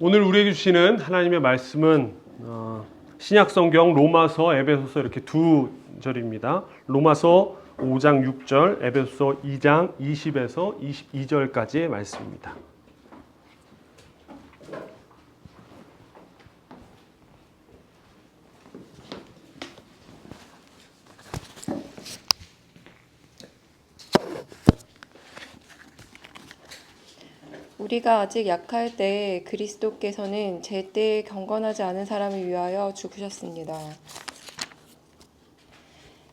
오늘 우리에게 주시는 하나님의 말씀은 신약성경 로마서, 에베소서 이렇게 두 절입니다. 로마서 5장 6절, 에베소서 2장 20에서 22절까지의 말씀입니다. 우리가 아직 약할 때에 그리스도께서는 제때에 경건하지 않은 사람을 위하여 죽으셨습니다.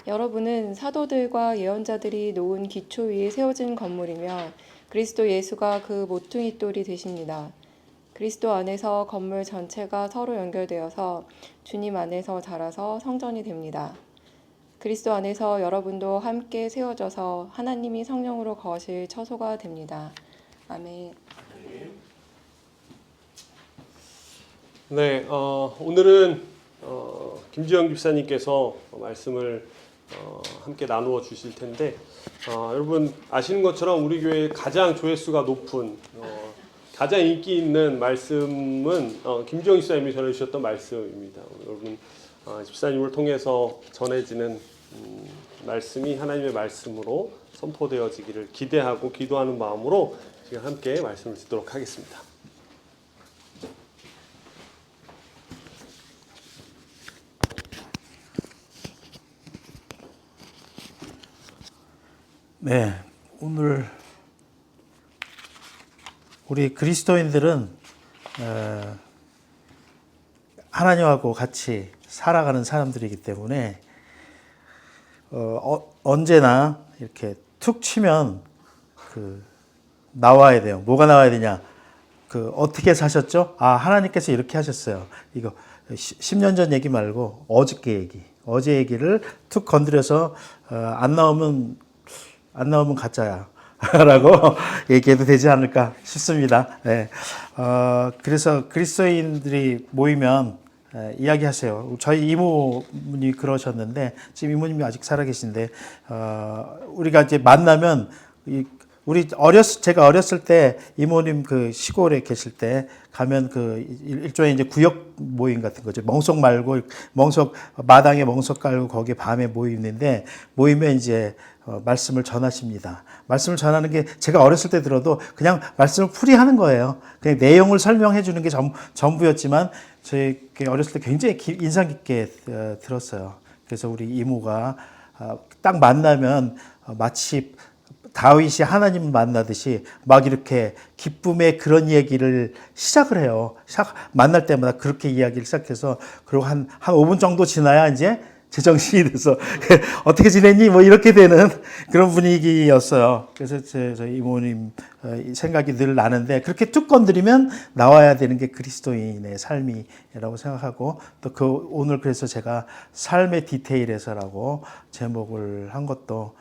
여러분은 사도들과 예언자들이 놓은 기초 위에 세워진 건물이며 그리스도 예수가 그 모퉁이 돌이 되십니다. 그리스도 안에서 건물 전체가 서로 연결되어서 주님 안에서 자라서 성전이 됩니다. 그리스도 안에서 여러분도 함께 세워져서 하나님이 성령으로 거하실 처소가 됩니다. 아멘. 네, 오늘은 김지영 집사님께서 말씀을 함께 나누어 주실 텐데, 여러분 아시는 것처럼 우리 교회의 가장 조회수가 높은, 가장 인기 있는 말씀은 김지영 집사님이 전해주셨던 말씀입니다. 여러분 집사님을 통해서 전해지는 말씀이 하나님의 말씀으로 선포되어지기를 기대하고 기도하는 마음으로 지금 함께 말씀을 듣도록 하겠습니다. 네, 오늘 우리 그리스도인들은 하나님하고 같이 살아가는 사람들이기 때문에 언제나 이렇게 툭 치면 나와야 돼요. 뭐가 나와야 되냐? 어떻게 사셨죠? 하나님께서 이렇게 하셨어요. 이거 10년 전 얘기 말고 어저께 얘기, 어제 얘기를 툭 건드려서 안 나오면 가짜야 라고 얘기해도 되지 않을까 싶습니다. 네. 그래서 그리스도인들이 모이면 이야기하세요. 저희 이모님이 그러셨는데, 지금 이모님이 아직 살아계신데, 우리가 이제 만나면 제가 어렸을 때 이모님 시골에 계실 때 가면 일종의 이제 구역 모임 같은 거죠. 멍석 말고, 마당에 멍석 깔고 거기에 밤에 모이는데, 모이면 이제 말씀을 전하십니다. 말씀을 전하는 게 제가 어렸을 때 들어도 그냥 말씀을 풀이하는 거예요. 그냥 내용을 설명해 주는 게 전부였지만 저희 어렸을 때 굉장히 인상 깊게 들었어요. 그래서 우리 이모가 딱 만나면 마치 다윗이 하나님을 만나듯이 막 이렇게 기쁨의 그런 얘기를 시작을 해요. 만날 때마다 그렇게 이야기를 시작해서, 그리고 한 5분 정도 지나야 이제 제정신이 돼서 어떻게 지냈니? 뭐 이렇게 되는 그런 분위기였어요. 그래서 저희 이모님 생각이 늘 나는데, 그렇게 툭 건드리면 나와야 되는 게 그리스도인의 삶이라고 생각하고, 또 오늘 그래서 제가 삶의 디테일에서라고 제목을 한 것도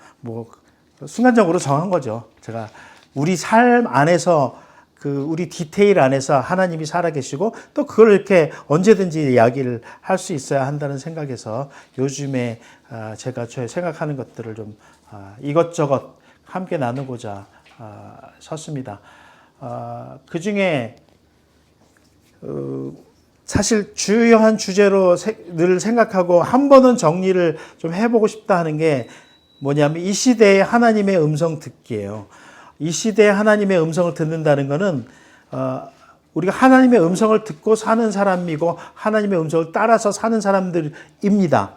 순간적으로 정한 거죠. 제가 우리 삶 안에서 우리 디테일 안에서 하나님이 살아계시고, 또 그걸 이렇게 언제든지 이야기를 할 수 있어야 한다는 생각에서 요즘에 제가 생각하는 것들을 좀 이것저것 함께 나누고자 섰습니다. 그 중에 사실 주요한 주제로 늘 생각하고 한 번은 정리를 좀 해보고 싶다 하는 게 뭐냐면, 이 시대의 하나님의 음성 듣기예요. 이 시대에 하나님의 음성을 듣는다는 것은 우리가 하나님의 음성을 듣고 사는 사람이고 하나님의 음성을 따라서 사는 사람들입니다.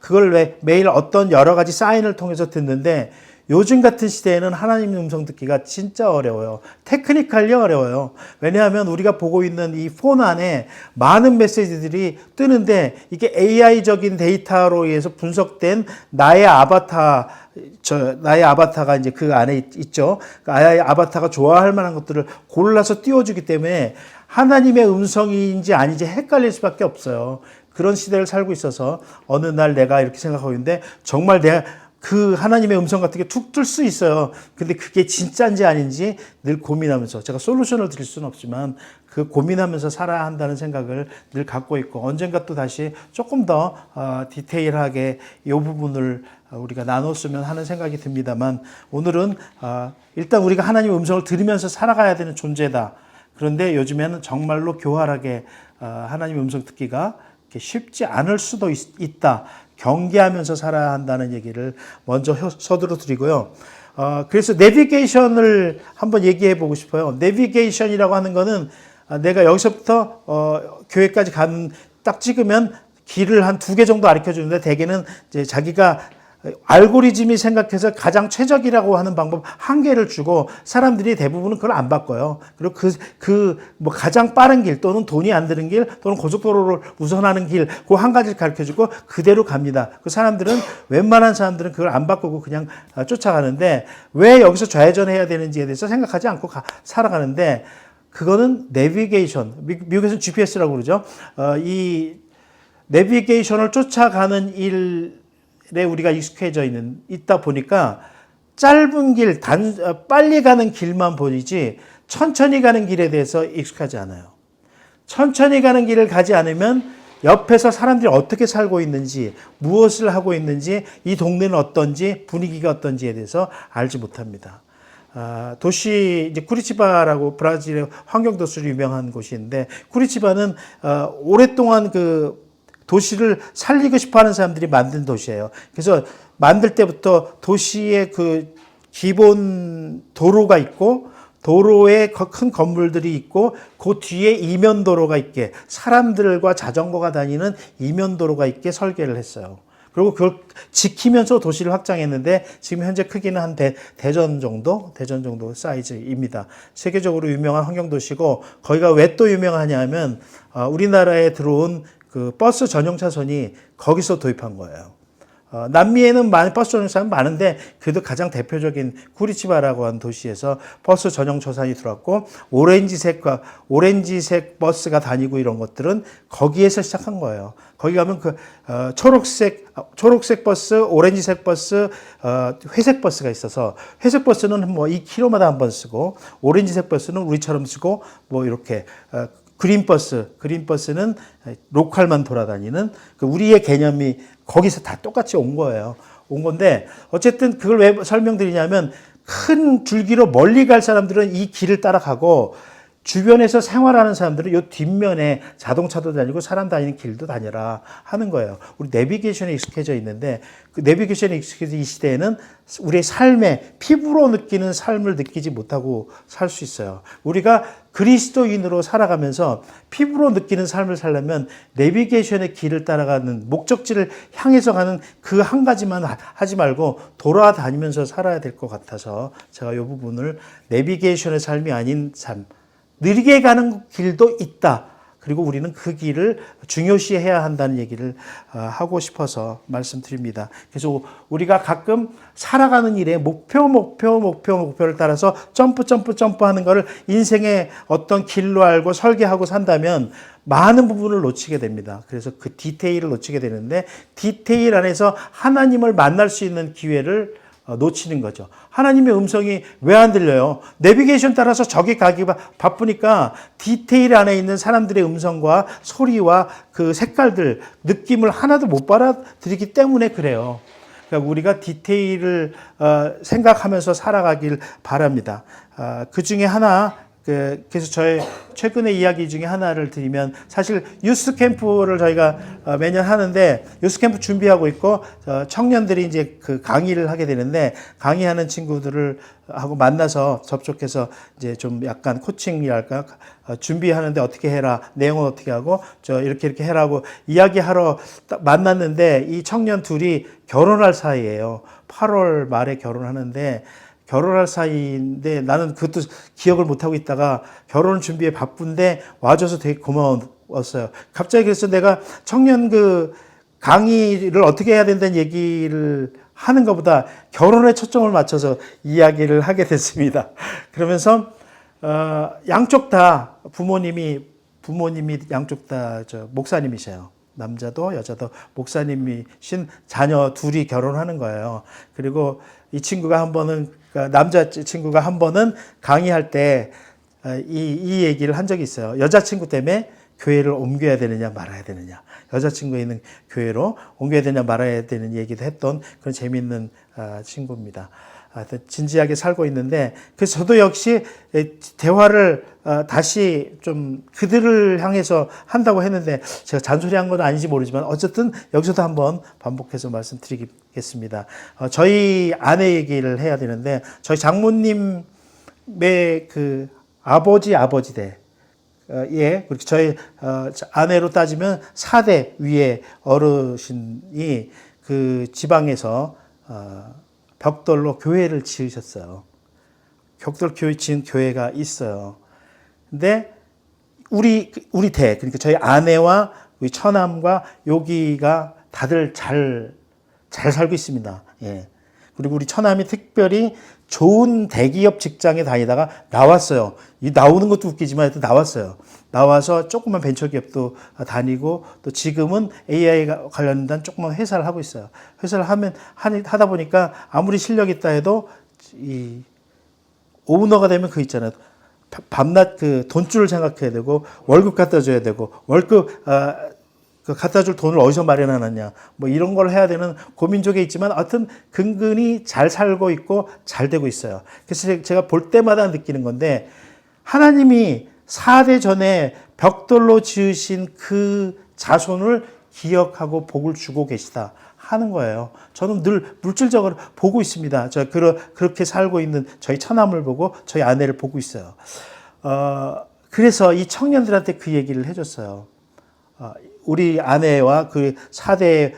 그걸 매일 어떤 여러 가지 사인을 통해서 듣는데, 요즘 같은 시대에는 하나님의 음성 듣기가 진짜 어려워요. 테크니컬리 어려워요. 왜냐하면 우리가 보고 있는 이 폰 안에 많은 메시지들이 뜨는데, 이게 AI적인 데이터로 의해서 분석된 나의 아바타가 이제 그 안에 있죠. 나의 아바타가 좋아할 만한 것들을 골라서 띄워주기 때문에 하나님의 음성인지 아닌지 헷갈릴 수밖에 없어요. 그런 시대를 살고 있어서 어느 날 내가 이렇게 생각하고 있는데, 정말 내가 하나님의 음성 같은 게 툭 뜰 수 있어요. 근데 그게 진짜인지 아닌지 늘 고민하면서, 제가 솔루션을 드릴 수는 없지만 고민하면서 살아야 한다는 생각을 늘 갖고 있고, 언젠가 또 다시 조금 더 디테일하게 이 부분을 우리가 나눴으면 하는 생각이 듭니다만, 오늘은 일단 우리가 하나님의 음성을 들으면서 살아가야 되는 존재다. 그런데 요즘에는 정말로 교활하게 하나님의 음성 듣기가 쉽지 않을 수도 있다. 경계하면서 살아야 한다는 얘기를 먼저 서두로 드리고요. 그래서 내비게이션을 한번 얘기해 보고 싶어요. 내비게이션이라고 하는 거는 내가 여기서부터 교회까지 딱 찍으면 길을 한 2개 정도 가르쳐 주는데 대개는 이제 자기가 알고리즘이 생각해서 가장 최적이라고 하는 방법 1개를 주고 사람들이 대부분은 그걸 안 바꿔요. 그리고 뭐 가장 빠른 길 또는 돈이 안 드는 길 또는 고속도로를 우선하는 길 그 한 가지를 가르쳐 주고 그대로 갑니다. 그 사람들은 웬만한 사람들은 그걸 안 바꾸고 그냥 쫓아가는데 왜 여기서 좌회전해야 되는지에 대해서 생각하지 않고 살아가는데 그거는 내비게이션, 미국에서는 GPS라고 그러죠. 이 내비게이션을 쫓아가는 일에 우리가 익숙해져 있다 보니까 짧은 길, 빨리 가는 길만 보이지 천천히 가는 길에 대해서 익숙하지 않아요. 천천히 가는 길을 가지 않으면 옆에서 사람들이 어떻게 살고 있는지, 무엇을 하고 있는지, 이 동네는 어떤지, 분위기가 어떤지에 대해서 알지 못합니다. 도시, 이제 쿠리치바라고 브라질의 환경도시로 유명한 곳인데, 쿠리치바는 오랫동안 도시를 살리고 싶어 하는 사람들이 만든 도시예요. 그래서 만들 때부터 도시의 기본 도로가 있고 도로에 큰 건물들이 있고 그 뒤에 이면도로가 있게 사람들과 자전거가 다니는 이면도로가 있게 설계를 했어요. 그리고 그걸 지키면서 도시를 확장했는데 지금 현재 크기는 한 대전 정도 사이즈입니다. 세계적으로 유명한 환경도시고 거기가 왜 또 유명하냐면 우리나라에 들어온 버스 전용 차선이 거기서 도입한 거예요. 남미에는 버스 전용 차선이 많은데 그래도 가장 대표적인 쿠리치바라고 하는 도시에서 버스 전용 차선이 들어왔고 오렌지색 버스가 다니고 이런 것들은 거기에서 시작한 거예요. 거기 가면 초록색 버스, 오렌지색 버스, 회색 버스가 있어서 회색 버스는 뭐 2km마다 한 번 쓰고 오렌지색 버스는 우리처럼 쓰고 뭐 이렇게 그린버스는 로컬만 돌아다니는 우리의 개념이 거기서 다 똑같이 온 거예요. 온 건데 어쨌든 그걸 왜 설명드리냐면 큰 줄기로 멀리 갈 사람들은 이 길을 따라가고 주변에서 생활하는 사람들은 이 뒷면에 자동차도 다니고 사람 다니는 길도 다녀라 하는 거예요. 우리 내비게이션에 익숙해져 있는데 그 내비게이션에 익숙해져 이 시대에는 우리의 삶에 피부로 느끼는 삶을 느끼지 못하고 살 수 있어요. 우리가 그리스도인으로 살아가면서 피부로 느끼는 삶을 살려면 내비게이션의 길을 따라가는 목적지를 향해서 가는 그 한 가지만 하지 말고 돌아다니면서 살아야 될 것 같아서 제가 이 부분을 내비게이션의 삶이 아닌 삶, 느리게 가는 길도 있다. 그리고 우리는 그 길을 중요시해야 한다는 얘기를 하고 싶어서 말씀드립니다. 그래서 우리가 가끔 살아가는 일에 목표를 따라서 점프 하는 거를 인생의 어떤 길로 알고 설계하고 산다면 많은 부분을 놓치게 됩니다. 그래서 그 디테일을 놓치게 되는데 디테일 안에서 하나님을 만날 수 있는 기회를 놓치는 거죠. 하나님의 음성이 왜 안 들려요? 내비게이션 따라서 저기 가기 바쁘니까 디테일 안에 있는 사람들의 음성과 소리와 그 색깔들, 느낌을 하나도 못 받아들이기 때문에 그래요. 그러니까 우리가 디테일을 생각하면서 살아가길 바랍니다. 그 중에 하나, 그래서 저의 최근의 이야기 중에 하나를 드리면 사실 유스 캠프를 저희가 매년 하는데 유스 캠프 준비하고 있고 청년들이 이제 강의를 하게 되는데 강의하는 친구들을 하고 만나서 접촉해서 이제 좀 약간 코칭이랄까 준비하는데 어떻게 해라, 내용은 어떻게 하고 이렇게 해라고 이야기하러 만났는데 이 청년 둘이 결혼할 사이예요. 8월 말에 결혼하는데 결혼할 사이인데 나는 그것도 기억을 못하고 있다가 결혼 준비에 바쁜데 와줘서 되게 고마웠어요. 갑자기 그래서 내가 청년 강의를 어떻게 해야 된다는 얘기를 하는 것보다 결혼에 초점을 맞춰서 이야기를 하게 됐습니다. 그러면서 양쪽 다 부모님이 양쪽 다 목사님이셔요. 남자도 여자도 목사님이신 자녀 둘이 결혼하는 거예요. 그리고 이 친구가 한 번은 남자친구가 한 번은 강의할 때 이 얘기를 한 적이 있어요. 여자친구 때문에 교회를 옮겨야 되느냐 말아야 되느냐, 여자친구가 있는 교회로 옮겨야 되느냐 말아야 되는 얘기도 했던 그런 재미있는 친구입니다. 진지하게 살고 있는데 그래서 저도 역시 대화를 다시 좀 그들을 향해서 한다고 했는데 제가 잔소리한 건 아닌지 모르지만 어쨌든 여기서도 한번 반복해서 말씀드리겠습니다. 저희 아내 얘기를 해야 되는데 저희 장모님의 그 아버지대 예, 그렇게 저희 아내로 따지면 4대 위에 어르신이 그 지방에서 벽돌로 교회를 지으셨어요. 벽돌 교회 지은 교회가 있어요. 근데 우리 그러니까 저희 아내와 우리 처남과 여기가 다들 잘 살고 있습니다. 예. 그리고 우리 처남이 특별히 좋은 대기업 직장에 다니다가 나왔어요. 이 나오는 것도 웃기지만 나왔어요. 나와서 조그만 벤처기업도 다니고 또 지금은 AI 관련된 조그만 회사를 하고 있어요. 회사를 하다 보니까 아무리 실력 있다 해도 이 오너가 되면 그 있잖아요. 밤낮 그 돈줄을 생각해야 되고 월급 갖다 줘야 되고 월급 그 갖다 줄 돈을 어디서 마련하느냐 뭐 이런 걸 해야 되는 고민족에 있지만 하여튼 근근히 잘 살고 있고 잘 되고 있어요. 그래서 제가 볼 때마다 느끼는 건데 하나님이 4대 전에 벽돌로 지으신 그 자손을 기억하고 복을 주고 계시다 하는 거예요. 저는 늘 물질적으로 보고 있습니다. 저 그렇게 살고 있는 저희 처남을 보고 저희 아내를 보고 있어요. 그래서 이 청년들한테 그 얘기를 해줬어요. 우리 아내와 그 4대의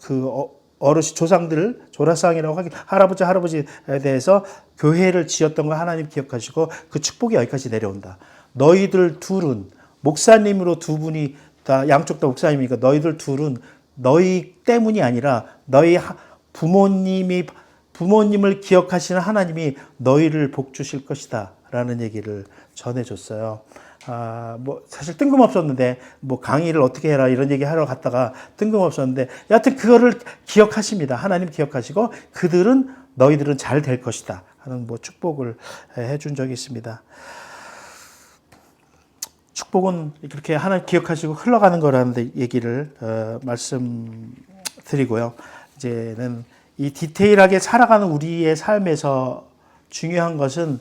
그 어르신 조상이라고 하긴 할아버지에 대해서 교회를 지었던 거 하나님 기억하시고 그 축복이 여기까지 내려온다. 너희들 둘은 목사님으로 두 분이 다 양쪽 다 목사님이니까 너희들 둘은 너희 때문이 아니라 너희 부모님을 기억하시는 하나님이 너희를 복 주실 것이다라는 얘기를 전해줬어요. 뭐 사실 뜬금없었는데 뭐 강의를 어떻게 해라 이런 얘기 하러 갔다가 뜬금없었는데 여하튼 그거를 기억하십니다. 하나님 기억하시고 너희들은 잘 될 것이다 하는 뭐 축복을 해준 적이 있습니다. 축복은 그렇게 하나님 기억하시고 흘러가는 거라는 얘기를 말씀드리고요. 이제는 이 디테일하게 살아가는 우리의 삶에서 중요한 것은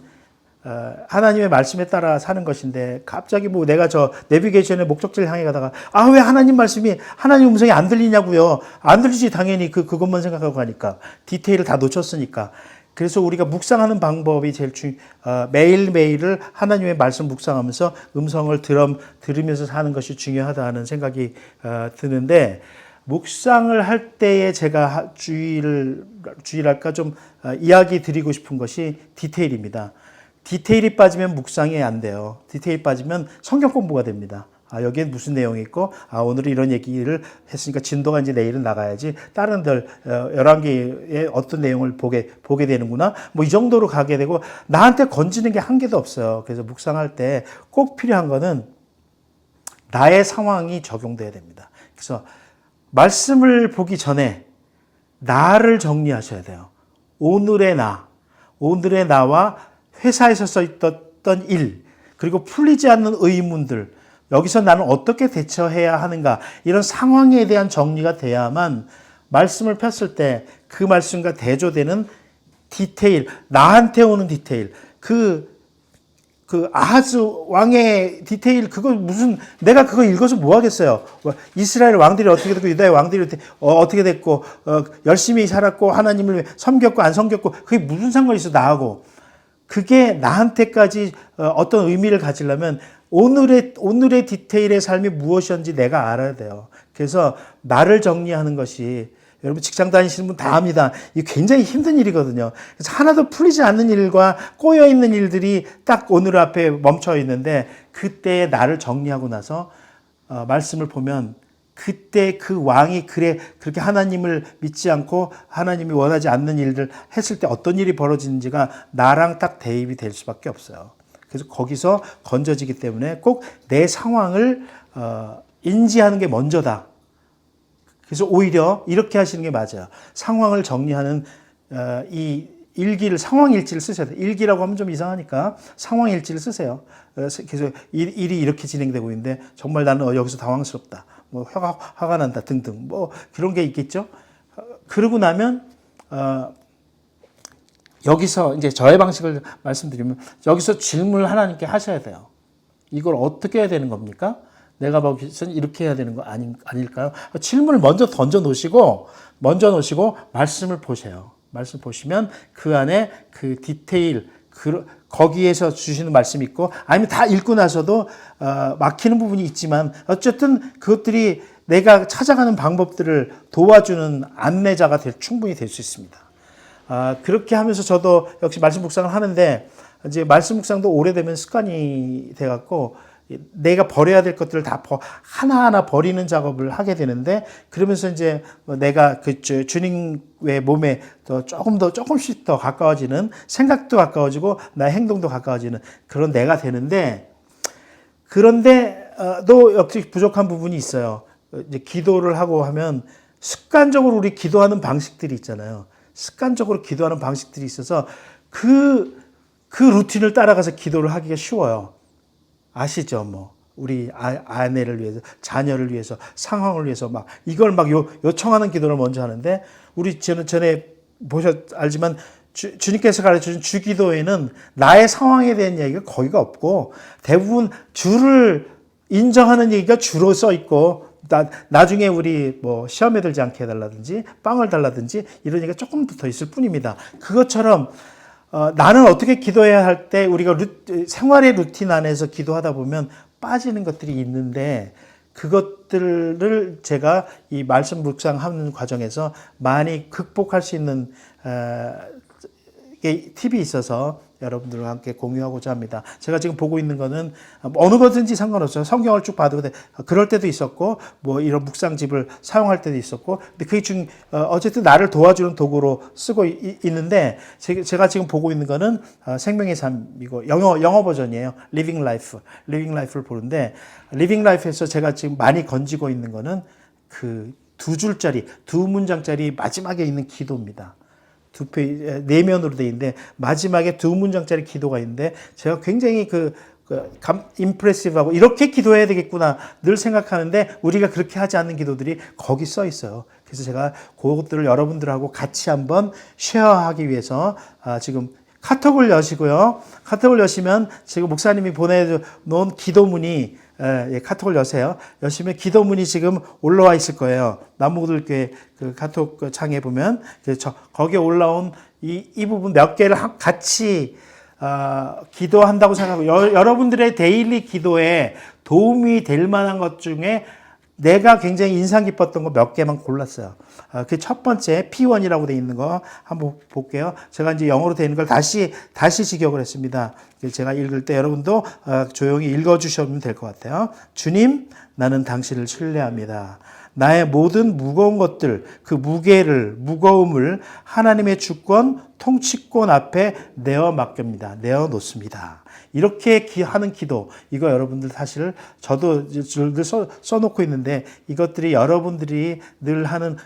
하나님의 말씀에 따라 사는 것인데 갑자기 뭐 내가 저 내비게이션의 목적지를 향해 가다가 왜 하나님 음성이 안 들리냐고요. 안 들리지 당연히 그것만 생각하고 가니까 디테일을 다 놓쳤으니까. 그래서 우리가 묵상하는 방법이 제일 매일매일을 하나님의 말씀 묵상하면서 음성을 들으면서 사는 것이 중요하다는 생각이 드는데 묵상을 할 때에 제가 주의랄까 좀 이야기 드리고 싶은 것이 디테일입니다. 디테일이 빠지면 묵상이 안 돼요. 디테일 빠지면 성경 공부가 됩니다. 여기에 무슨 내용이 있고, 오늘은 이런 얘기를 했으니까 진도가 이제 내일은 나가야지. 다른 11개의 어떤 내용을 보게 되는구나. 뭐 이 정도로 가게 되고, 나한테 건지는 게 한 개도 없어요. 그래서 묵상할 때 꼭 필요한 거는 나의 상황이 적용돼야 됩니다. 그래서 말씀을 보기 전에 나를 정리하셔야 돼요. 오늘의 나와 회사에서 써있던 일, 그리고 풀리지 않는 의문들, 여기서 나는 어떻게 대처해야 하는가, 이런 상황에 대한 정리가 돼야만 말씀을 폈을 때 그 말씀과 대조되는 디테일, 나한테 오는 디테일, 그 아하즈 왕의 디테일, 내가 그거 읽어서 뭐 하겠어요? 이스라엘 왕들이 어떻게 됐고, 유다의 왕들이 어떻게 됐고, 열심히 살았고, 하나님을 섬겼고, 안 섬겼고, 그게 무슨 상관이 있어, 나하고. 그게 나한테까지 어떤 의미를 가지려면 오늘의 디테일의 삶이 무엇이었는지 내가 알아야 돼요. 그래서 나를 정리하는 것이 여러분 직장 다니시는 분 다 압니다. 이게 굉장히 힘든 일이거든요. 그래서 하나도 풀리지 않는 일과 꼬여있는 일들이 딱 오늘 앞에 멈춰 있는데 그때의 나를 정리하고 나서 말씀을 보면 그때 그 왕이 그렇게 하나님을 믿지 않고 하나님이 원하지 않는 일들 했을 때 어떤 일이 벌어지는지가 나랑 딱 대입이 될 수밖에 없어요. 그래서 거기서 건져지기 때문에 꼭 내 상황을 인지하는 게 먼저다. 그래서 오히려 이렇게 하시는 게 맞아요. 상황을 정리하는 이 상황일지를 쓰셔야 돼요. 일기라고 하면 좀 이상하니까 상황일지를 쓰세요. 그래서 일이 이렇게 진행되고 있는데 정말 나는 여기서 당황스럽다. 뭐 화가 난다 등등 뭐 그런 게 있겠죠. 그러고 나면 여기서 이제 저의 방식을 말씀드리면 여기서 질문을 하나님께 하셔야 돼요. 이걸 어떻게 해야 되는 겁니까? 내가 보기에는 이렇게 해야 되는 거 아닐까요? 질문을 먼저 던져 놓으시고 말씀을 보세요. 말씀 보시면 그 안에 그 디테일 거기에서 주시는 말씀이 있고 아니면 다 읽고 나서도 막히는 부분이 있지만 어쨌든 그것들이 내가 찾아가는 방법들을 도와주는 안내자가 충분히 될 수 있습니다. 그렇게 하면서 저도 역시 말씀 묵상을 하는데 이제 말씀 묵상도 오래되면 습관이 돼갖고 내가 버려야 될 것들을 다 하나하나 버리는 작업을 하게 되는데 그러면서 이제 내가 그 주님의 몸에 더 조금씩 더 가까워지는 생각도 가까워지고 나의 행동도 가까워지는 그런 내가 되는데 그런데 또 역시 부족한 부분이 있어요. 이제 기도를 하고 하면 습관적으로 우리 기도하는 방식들이 있잖아요. 습관적으로 기도하는 방식들이 있어서 그 루틴을 따라가서 기도를 하기가 쉬워요. 아시죠? 뭐 우리 아내를 위해서, 자녀를 위해서, 상황을 위해서 막 이걸 막 요청하는 기도를 먼저 하는데 우리 전에 알지만 주님께서 가르쳐준 주기도에는 나의 상황에 대한 얘기가 거의가 없고 대부분 주를 인정하는 얘기가 주로 써 있고 나중에 우리 뭐 시험에 들지 않게 해달라든지 빵을 달라든지 이런 얘기가 조금 더 있을 뿐입니다. 그것처럼 나는 어떻게 기도해야 할 때 우리가 생활의 루틴 안에서 기도하다 보면 빠지는 것들이 있는데 그것들을 제가 이 말씀 묵상하는 과정에서 많이 극복할 수 있는 팁이 있어서 여러분들과 함께 공유하고자 합니다. 제가 지금 보고 있는 거는 어느 거든지 상관없어요. 성경을 쭉 봐도 그럴 때도 있었고 뭐 이런 묵상집을 사용할 때도 있었고 근데 그게 지금 어쨌든 나를 도와주는 도구로 쓰고 있는데 제가 지금 보고 있는 거는 생명의 삶이고 영어 버전이에요. Living Life를 보는데 Living Life에서 제가 지금 많이 건지고 있는 거는 그 두 문장짜리 마지막에 있는 기도입니다. 내면으로 돼 있는데 마지막에 두 문장짜리 기도가 있는데 제가 굉장히 임프레시브하고 이렇게 기도해야 되겠구나 늘 생각하는데 우리가 그렇게 하지 않는 기도들이 거기 써 있어요. 그래서 제가 그것들을 여러분들하고 같이 한번 쉐어하기 위해서 지금 카톡을 여시고요. 카톡을 여시면 지금 목사님이 보내놓은 기도문이 카톡을 여세요. 여시면 기도문이 지금 올라와 있을 거예요. 남모들교회 그 카톡 창에 보면 거기에 올라온 이 부분 몇 개를 같이 기도한다고 생각하고 여러분들의 데일리 기도에 도움이 될 만한 것 중에 내가 굉장히 인상 깊었던 거 몇 개만 골랐어요. 그 첫 번째 P1이라고 돼 있는 거 한번 볼게요. 제가 이제 영어로 돼 있는 걸 다시 직역을 했습니다. 제가 읽을 때 여러분도 조용히 읽어주시면 될 것 같아요. 주님, 나는 당신을 신뢰합니다. 나의 모든 무거운 것들, 그 무거움을 하나님의 주권, 통치권 앞에 내어 놓습니다. 이렇게 하는 기도, 이거 여러분들 사실 저도 늘 써놓고 있는데 이것들이 여러분들이 늘 하는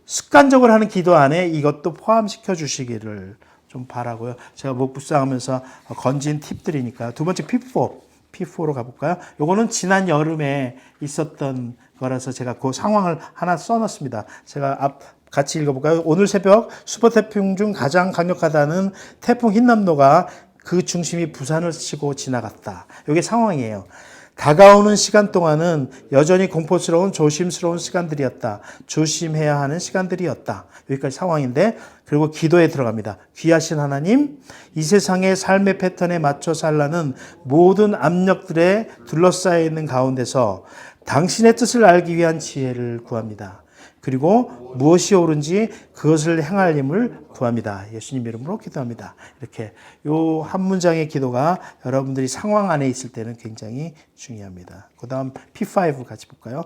습관적으로 하는 기도 안에 이것도 포함시켜 주시기를 좀 바라고요. 제가 묵상하면서 건진 팁들이니까. 두 번째 P4로 가볼까요? 요거는 지난 여름에 있었던 거라서 제가 그 상황을 하나 써놨습니다. 제가 같이 읽어볼까요? 오늘 새벽 슈퍼 태풍 중 가장 강력하다는 태풍 흰남노가 그 중심이 부산을 치고 지나갔다. 이게 상황이에요. 다가오는 시간 동안은 여전히 공포스러운 조심스러운 시간들이었다. 조심해야 하는 시간들이었다. 여기까지 상황인데 그리고 기도에 들어갑니다. 귀하신 하나님, 이 세상의 삶의 패턴에 맞춰 살라는 모든 압력들에 둘러싸여 있는 가운데서 당신의 뜻을 알기 위한 지혜를 구합니다. 그리고 무엇이 옳은지 그것을 행할 힘을 구합니다. 예수님 이름으로 기도합니다. 이렇게 요 한 문장의 기도가 여러분들이 상황 안에 있을 때는 굉장히 중요합니다. 그 다음 P5 같이 볼까요?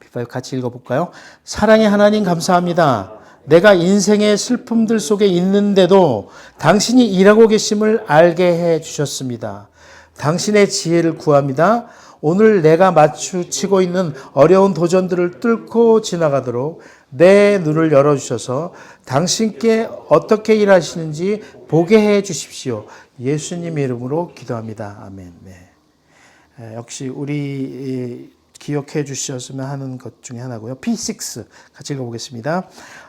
P5 같이 읽어볼까요? 사랑의 하나님 감사합니다. 내가 인생의 슬픔들 속에 있는데도 당신이 일하고 계심을 알게 해 주셨습니다. 당신의 지혜를 구합니다. 오늘 내가 마주치고 있는 어려운 도전들을 뚫고 지나가도록 내 눈을 열어주셔서 당신께 어떻게 일하시는지 보게 해 주십시오. 예수님 이름으로 기도합니다. 아멘. 네. 역시 우리 기억해 주셨으면 하는 것 중에 하나고요. P6 같이 읽어보겠습니다.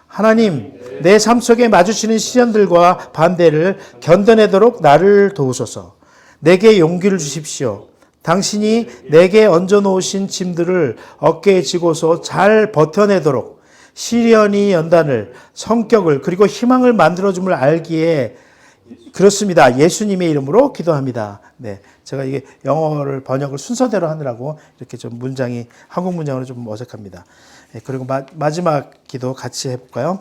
하나님, 내 삶 속에 마주치는 시련들과 반대를 견뎌내도록 나를 도우소서. 내게 용기를 주십시오. 당신이 내게 얹어놓으신 짐들을 어깨에 지고서 잘 버텨내도록 시련이 연단을, 성격을, 그리고 희망을 만들어줌을 알기에 그렇습니다. 예수님의 이름으로 기도합니다. 네, 제가 이게 영어를 번역을 순서대로 하느라고 이렇게 좀 문장이 한국 문장으로 좀 어색합니다. 네, 그리고 마지막 기도 같이 해볼까요?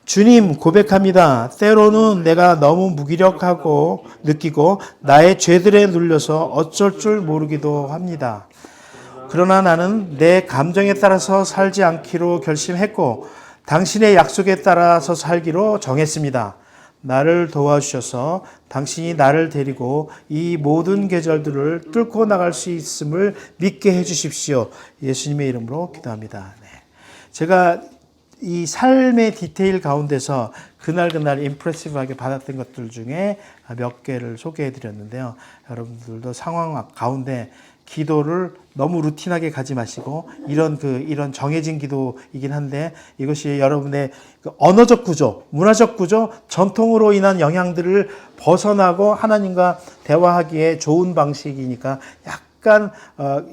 주님, 고백합니다. 때로는 내가 너무 무기력하고 느끼고 나의 죄들에 눌려서 어쩔 줄 모르기도 합니다. 그러나 나는 내 감정에 따라서 살지 않기로 결심했고 당신의 약속에 따라서 살기로 정했습니다. 나를 도와주셔서 당신이 나를 데리고 이 모든 계절들을 뚫고 나갈 수 있음을 믿게 해주십시오. 예수님의 이름으로 기도합니다. 네. 제가 이 삶의 디테일 가운데서 그날 임프레시브하게 받았던 것들 중에 몇 개를 소개해 드렸는데요. 여러분들도 상황 가운데 기도를 너무 루틴하게 가지 마시고 이런 정해진 기도이긴 한데 이것이 여러분의 그 언어적 구조, 문화적 구조, 전통으로 인한 영향들을 벗어나고 하나님과 대화하기에 좋은 방식이니까 약간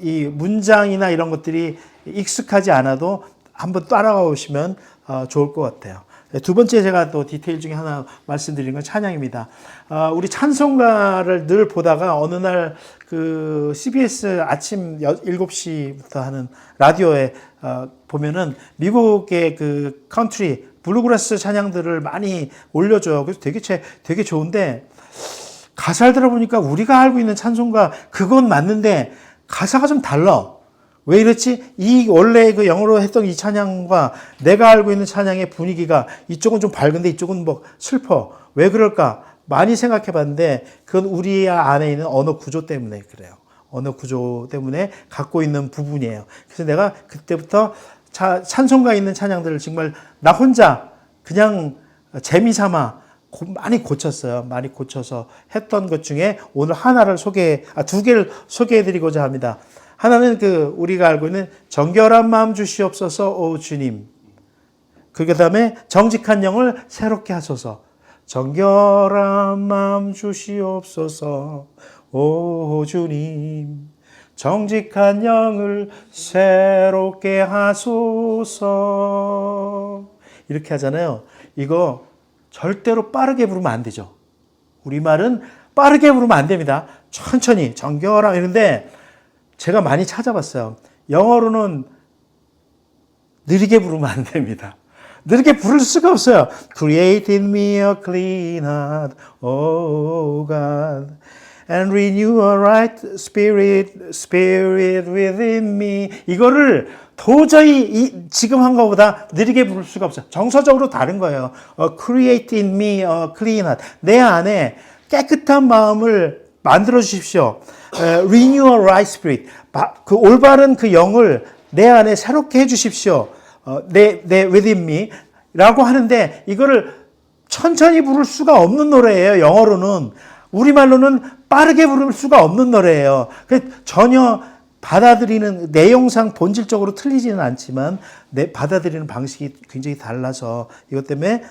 이 문장이나 이런 것들이 익숙하지 않아도 한번 따라가 보시면 좋을 것 같아요. 두 번째 제가 또 디테일 중에 하나 말씀드리는 건 찬양입니다. 우리 찬송가를 늘 보다가 어느 날 그 CBS 아침 7시부터 하는 라디오에 보면은 미국의 그 컨트리 블루그라스 찬양들을 많이 올려줘요. 그래서 되게 좋은데 가사를 들어보니까 우리가 알고 있는 찬송가 그건 맞는데 가사가 좀 달라. 왜 이랬지? 이 원래 그 영어로 했던 이 찬양과 내가 알고 있는 찬양의 분위기가 이쪽은 좀 밝은데 이쪽은 뭐 슬퍼. 왜 그럴까? 많이 생각해 봤는데 그건 우리 안에 있는 언어 구조 때문에 그래요. 언어 구조 때문에 갖고 있는 부분이에요. 그래서 내가 그때부터 찬송가 있는 찬양들을 정말 나 혼자 그냥 재미삼아 많이 고쳤어요. 많이 고쳐서 했던 것 중에 오늘 두 개를 소개해 드리고자 합니다. 하나는 우리가 알고 있는 정결한 마음 주시옵소서 오 주님. 그 다음에 정직한 영을 새롭게 하소서. 정결한 마음 주시옵소서 오 주님. 정직한 영을 새롭게 하소서. 이렇게 하잖아요. 이거 절대로 빠르게 부르면 안 되죠. 우리말은 빠르게 부르면 안 됩니다. 천천히 정결한 이런데 제가 많이 찾아봤어요. 영어로는 느리게 부르면 안 됩니다. 느리게 부를 수가 없어요. Create in me a clean heart, O God, and renew a right spirit within me. 이거를 도저히 지금 한 것보다 느리게 부를 수가 없어요. 정서적으로 다른 거예요. Create in me a clean heart. 내 안에 깨끗한 마음을 만들어 주십시오. Renew a right spirit. 그 올바른 그 영을 내 안에 새롭게 해 주십시오. 내 within me 라고 하는데 이거를 천천히 부를 수가 없는 노래예요. 영어로는. 우리말로는 빠르게 부를 수가 없는 노래예요. 전혀 받아들이는 내용상 본질적으로 틀리지는 않지만 받아들이는 방식이 굉장히 달라서 이것 때문에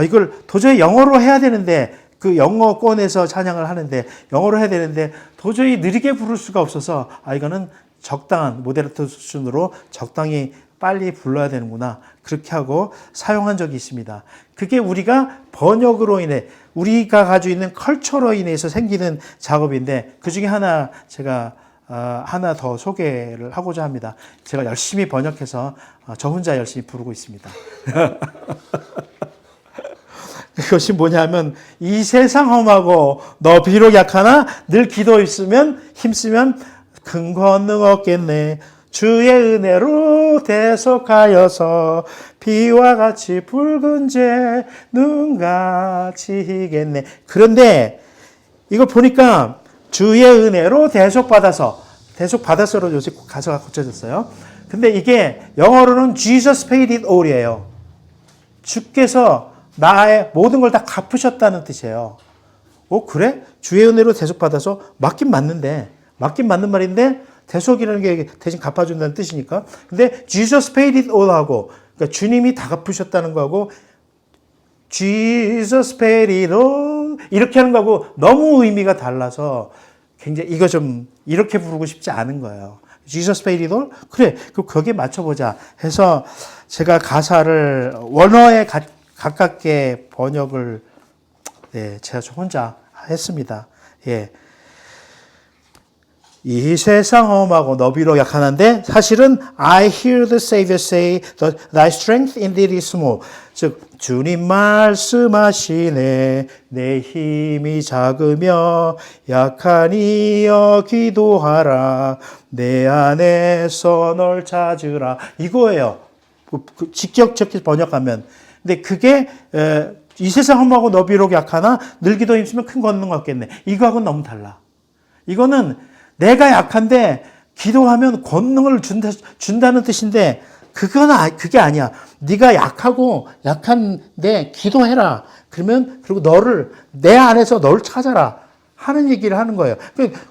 이걸 도저히 영어로 해야 되는데 그 영어권에서 찬양을 하는데 영어로 해야 되는데 도저히 느리게 부를 수가 없어서 이거는 적당한 모데레이터 수준으로 적당히 빨리 불러야 되는구나. 그렇게 하고 사용한 적이 있습니다. 그게 우리가 번역으로 인해 우리가 가지고 있는 컬처로 인해서 생기는 작업인데 그중에 하나 제가 하나 더 소개를 하고자 합니다. 제가 열심히 번역해서 저 혼자 열심히 부르고 있습니다. 그것이 뭐냐면 이 세상 험하고 너 비록 약하나 늘 기도 힘쓰면 큰 권능 얻겠네. 주의 은혜로 대속하여서 비와 같이 붉은 재 눈같이 희겠네. 그런데 이걸 보니까 주의 은혜로 대속받아서로 요새 가사가 고쳐졌어요. 근데 이게 영어로는 Jesus paid it all이에요. 주께서 나의 모든 걸 다 갚으셨다는 뜻이에요. 그래? 주의 은혜로 대속받아서 맞긴 맞는 말인데 대속이라는 게 대신 갚아준다는 뜻이니까. 근데 Jesus paid it all 하고, 그러니까 주님이 다 갚으셨다는 거하고, Jesus paid it all 이렇게 하는 거하고 너무 의미가 달라서 굉장히 이거 좀 이렇게 부르고 싶지 않은 거예요. Jesus paid it all? 그래, 그럼 거기에 맞춰보자 해서 제가 가사를 원어에 가깝게 번역을 제가 좀 혼자 했습니다. 예. 이 세상 험하고 너비로 약하는데 사실은 I hear the Savior say thy strength indeed is small. 즉 주님 말씀하시네 내 힘이 작으며 약하니여 기도하라 내 안에서 널 찾으라 이거예요. 직접적인 번역하면. 근데 그게 이 세상 험하고 너비로 약하나 늘기도 힘쓰면 큰 권능 얻겠네. 이거하고는 너무 달라. 이거는 내가 약한데 기도하면 권능을 준다는 뜻인데 그게 아니야. 네가 약한데 기도해라. 그리고 너를 내 안에서 널 찾아라 하는 얘기를 하는 거예요.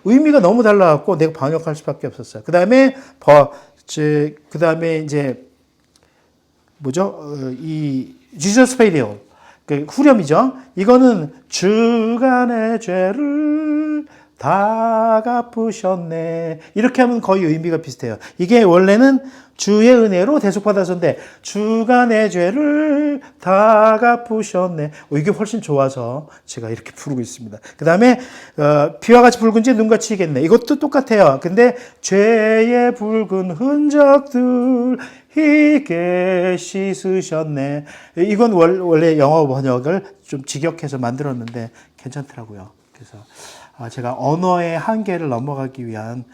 의미가 너무 달라갖고 내가 번역할 수밖에 없었어요. 그다음에 이제 뭐죠? 이 Jesus paid it all. 그 후렴이죠. 이거는 주가 내 죄를 다 갚으셨네. 이렇게 하면 거의 의미가 비슷해요. 이게 원래는 주의 은혜로 대속받았었는데 주가 내 죄를 다 갚으셨네. 이게 훨씬 좋아서 제가 이렇게 부르고 있습니다. 그 다음에 피와 같이 붉은지 눈같이 희겠네. 이것도 똑같아요. 근데 죄의 붉은 흔적들 희게 씻으셨네. 이건 원래 영어 번역을 좀 직역해서 만들었는데 괜찮더라고요. 그래서 제가 언어의 한계를 넘어가기 위한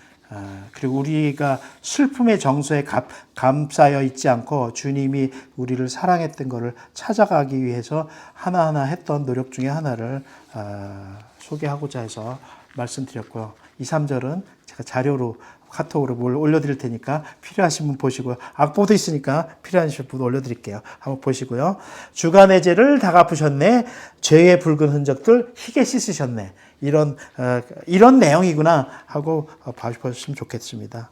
그리고 우리가 슬픔의 정서에 감싸여 있지 않고 주님이 우리를 사랑했던 것을 찾아가기 위해서 하나하나 했던 노력 중에 하나를 소개하고자 해서 말씀드렸고요. 2, 3절은 제가 자료로 카톡으로 뭘 올려드릴 테니까 필요하신 분 보시고요. 악보도 있으니까 필요하신 분 올려드릴게요. 한번 보시고요. 주가 내 죄를 다 갚으셨네. 죄의 붉은 흔적들 희게 씻으셨네. 이런 내용이구나 하고 봐주셨으면 좋겠습니다.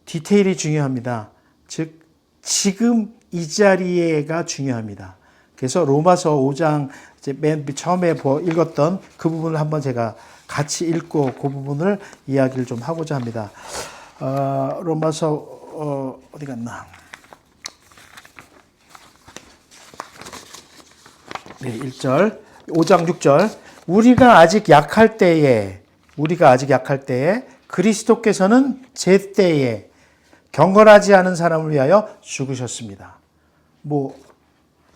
디테일이 중요합니다. 즉 지금 이 자리에가 중요합니다. 그래서 로마서 5장 이제 맨 처음에 읽었던 그 부분을 한번 제가 같이 읽고 그 부분을 이야기를 좀 하고자 합니다. 로마서 어디 갔나? 네, 1절, 5장 6절. 우리가 아직 약할 때에 그리스도께서는 제 때에 경건하지 않은 사람을 위하여 죽으셨습니다.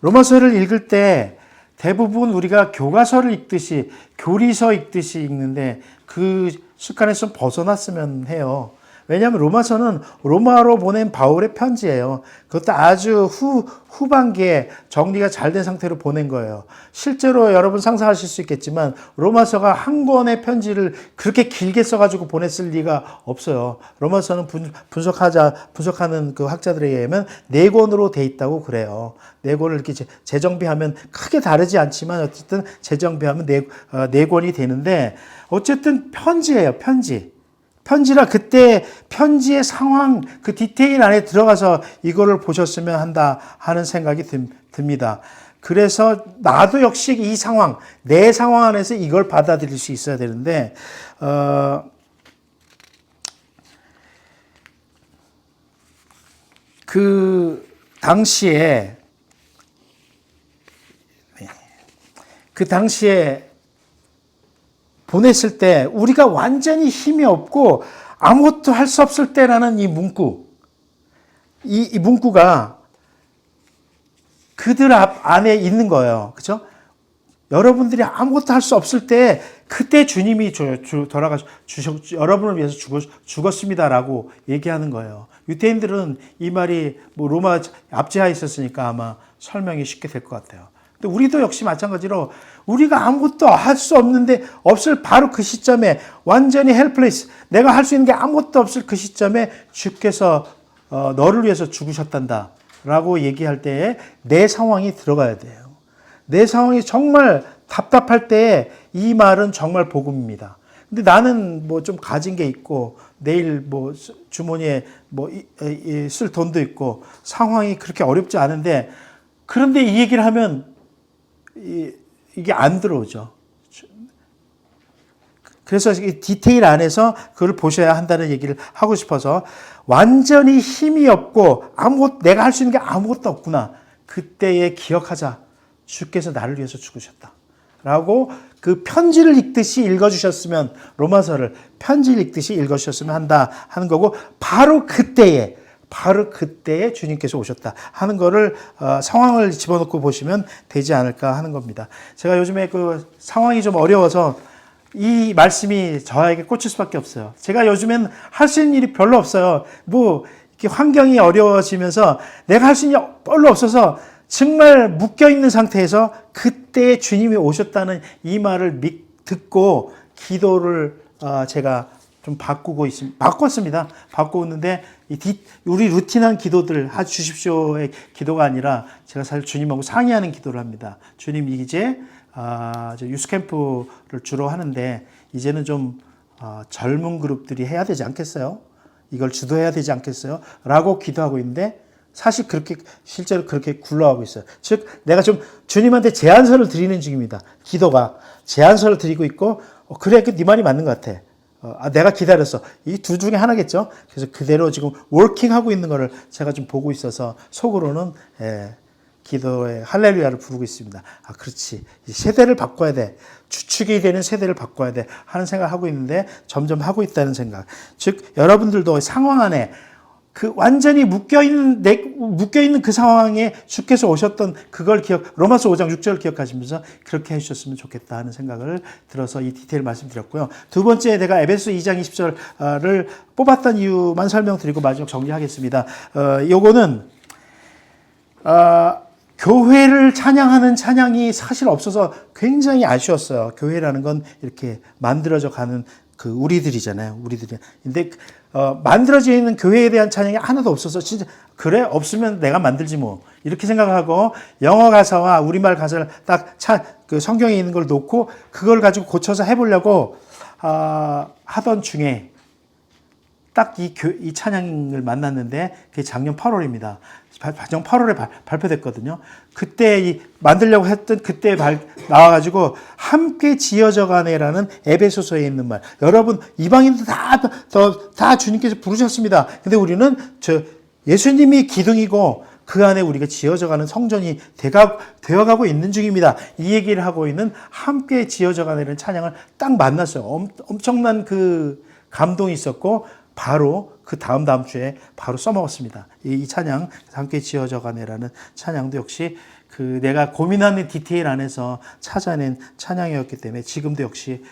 로마서를 읽을 때 대부분 우리가 교과서를 읽듯이 교리서 읽듯이 읽는데 그 습관에서 벗어났으면 해요. 왜냐하면 로마서는 로마로 보낸 바울의 편지예요. 그것도 아주 후반기에 정리가 잘 된 상태로 보낸 거예요. 실제로 여러분 상상하실 수 있겠지만 로마서가 한 권의 편지를 그렇게 길게 써가지고 보냈을 리가 없어요. 로마서는 분석하는 그 학자들에 의하면 4권으로 돼 있다고 그래요. 4권을 이렇게 재정비하면 크게 다르지 않지만 어쨌든 재정비하면 4권이 되는데 어쨌든 편지예요. 편지라 그때 편지의 상황, 그 디테일 안에 들어가서 이거를 보셨으면 한다 하는 생각이 듭니다. 그래서 나도 역시 이 상황, 내 상황 안에서 이걸 받아들일 수 있어야 되는데, 그 당시에 보냈을 때 우리가 완전히 힘이 없고 아무것도 할 수 없을 때라는 이 문구, 이 문구가 그들 안에 있는 거예요. 그렇죠? 여러분들이 아무것도 할 수 없을 때 그때 주님이 여러분을 위해서 죽었습니다라고 얘기하는 거예요. 유대인들은 이 말이 로마 압제하에 있었으니까 아마 설명이 쉽게 될 것 같아요. 근데 우리도 역시 마찬가지로 우리가 아무것도 할 수 없는데 없을 바로 그 시점에 완전히 헬플레스, 내가 할 수 있는 게 아무것도 없을 그 시점에 주께서 너를 위해서 죽으셨단다 라고 얘기할 때에 내 상황이 들어가야 돼요. 내 상황이 정말 답답할 때에 이 말은 정말 복음입니다. 근데 나는 뭐 좀 가진 게 있고 내일 뭐 주머니에 뭐 쓸 돈도 있고 상황이 그렇게 어렵지 않은데 그런데 이 얘기를 하면 이게 안 들어오죠. 그래서 이 디테일 안에서 그걸 보셔야 한다는 얘기를 하고 싶어서 완전히 힘이 없고 내가 할 수 있는 게 아무것도 없구나. 그때에 기억하자. 주께서 나를 위해서 죽으셨다. 라고 그 편지를 읽듯이 읽어주셨으면 로마서를 편지를 읽듯이 읽어주셨으면 한다 하는 거고 바로 그때에 주님께서 오셨다 하는 거를 상황을 집어넣고 보시면 되지 않을까 하는 겁니다. 제가 요즘에 그 상황이 좀 어려워서 이 말씀이 저에게 꽂힐 수밖에 없어요. 제가 요즘엔 할 수 있는 일이 별로 없어요. 뭐 이렇게 환경이 어려워지면서 내가 할 수 있는 일이 별로 없어서 정말 묶여있는 상태에서 그때 주님이 오셨다는 이 말을 듣고 기도를 제가 좀 바꿨습니다. 바꾸고 있는데 우리 루틴한 기도들 해주십시오의 기도가 아니라 제가 사실 주님하고 상의하는 기도를 합니다. 주님 이제 유스캠프를 주로 하는데 이제는 좀 젊은 그룹들이 해야 되지 않겠어요? 이걸 주도해야 되지 않겠어요? 라고 기도하고 있는데 사실 실제로 그렇게 굴러가고 있어요. 즉, 내가 좀 주님한테 제안서를 드리는 중입니다. 기도가. 제안서를 드리고 있고, 그래, 네 말이 맞는 것 같아. 내가 기다렸어. 이 둘 중에 하나겠죠? 그래서 그대로 지금 워킹하고 있는 거를 제가 좀 보고 있어서 속으로는, 기도에 할렐루야를 부르고 있습니다. 그렇지. 세대를 바꿔야 돼. 주축이 되는 세대를 바꿔야 돼. 하는 생각을 하고 있는데 점점 하고 있다는 생각. 즉, 여러분들도 상황 안에 그 완전히 묶여있는 그 상황에 주께서 오셨던 그걸 로마서 5장 6절 기억하시면서 그렇게 해주셨으면 좋겠다 하는 생각을 들어서 이 디테일 말씀드렸고요. 두 번째 내가 에베소 2장 20절을 뽑았던 이유만 설명드리고 마지막 정리하겠습니다. 요거는, 교회를 찬양하는 찬양이 사실 없어서 굉장히 아쉬웠어요. 교회라는 건 이렇게 만들어져 가는 그 우리들이잖아요. 근데 만들어져 있는 교회에 대한 찬양이 하나도 없어서 진짜 그래 없으면 내가 만들지 뭐 이렇게 생각하고 영어 가사와 우리말 가사를 딱 그 성경에 있는 걸 놓고 그걸 가지고 고쳐서 해보려고 하던 중에 딱 이 찬양을 만났는데 그게 작년 8월입니다. 작년 8월에 발표됐거든요. 그때 만들려고 했던 그때 나와가지고 함께 지어져 가네라는 에베소서에 있는 말. 여러분 이방인도 다 주님께서 부르셨습니다. 근데 우리는 예수님이 기둥이고 그 안에 우리가 지어져가는 성전이 되어가고 있는 중입니다. 이 얘기를 하고 있는 함께 지어져가는 찬양을 딱 만났어요. 엄청난 그 감동이 있었고 바로 그 다음 주에 바로 써먹었습니다. 이 찬양 함께 지어져가네라는 찬양도 역시 그 내가 고민하는 디테일 안에서 찾아낸 찬양이었기 때문에 지금도 역시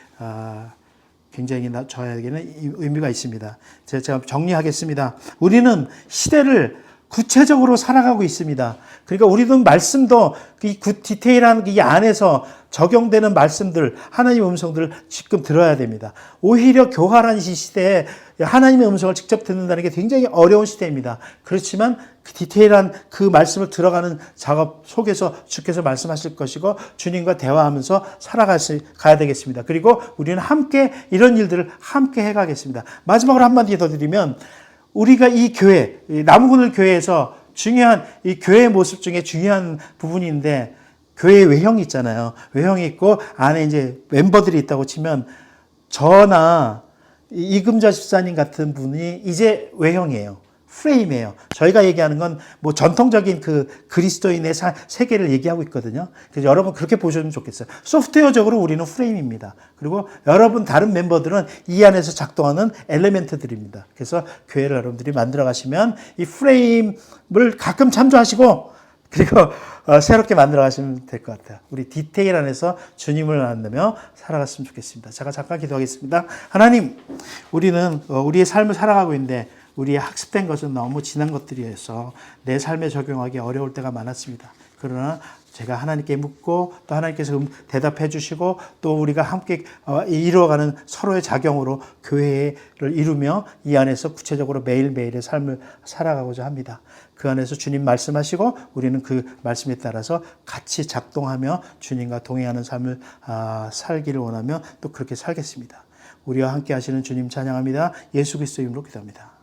굉장히 저에게는 의미가 있습니다. 제가 정리하겠습니다. 우리는 시대를 구체적으로 살아가고 있습니다. 그러니까 우리는 말씀도 이 디테일한 이 안에서 적용되는 말씀들, 하나님의 음성들을 지금 들어야 됩니다. 오히려 교활한 이 시대에 하나님의 음성을 직접 듣는다는 게 굉장히 어려운 시대입니다. 그렇지만 그 디테일한 그 말씀을 들어가는 작업 속에서 주께서 말씀하실 것이고 주님과 대화하면서 살아가야 되겠습니다. 그리고 우리는 함께 이런 일들을 함께 해가겠습니다. 마지막으로 한마디 더 드리면 우리가 이 교회, 나무그늘 교회에서 중요한 이 교회의 모습 중에 중요한 부분인데 교회의 외형이 있잖아요. 외형이 있고 안에 이제 멤버들이 있다고 치면 저나 이금자 집사님 같은 분이 이제 외형이에요. 프레임이에요. 저희가 얘기하는 건 뭐 전통적인 그 그리스도인의 세계를 얘기하고 있거든요. 그래서 여러분 그렇게 보시면 좋겠어요. 소프트웨어적으로 우리는 프레임입니다. 그리고 여러분 다른 멤버들은 이 안에서 작동하는 엘리멘트들입니다. 그래서 교회를 여러분들이 만들어 가시면 이 프레임을 가끔 참조하시고 그리고 새롭게 만들어 가시면 될 것 같아요. 우리 디테일 안에서 주님을 만나며 살아갔으면 좋겠습니다. 제가 잠깐 기도하겠습니다. 하나님, 우리는 우리의 삶을 살아가고 있는데 우리의 학습된 것은 너무 지난 것들이어서 내 삶에 적용하기 어려울 때가 많았습니다. 그러나 제가 하나님께 묻고 또 하나님께서 대답해 주시고 또 우리가 함께 이루어가는 서로의 작용으로 교회를 이루며 이 안에서 구체적으로 매일매일의 삶을 살아가고자 합니다. 그 안에서 주님 말씀하시고 우리는 그 말씀에 따라서 같이 작동하며 주님과 동행하는 삶을 살기를 원하며 또 그렇게 살겠습니다. 우리와 함께 하시는 주님 찬양합니다. 예수 그리스도 이름으로 기도합니다.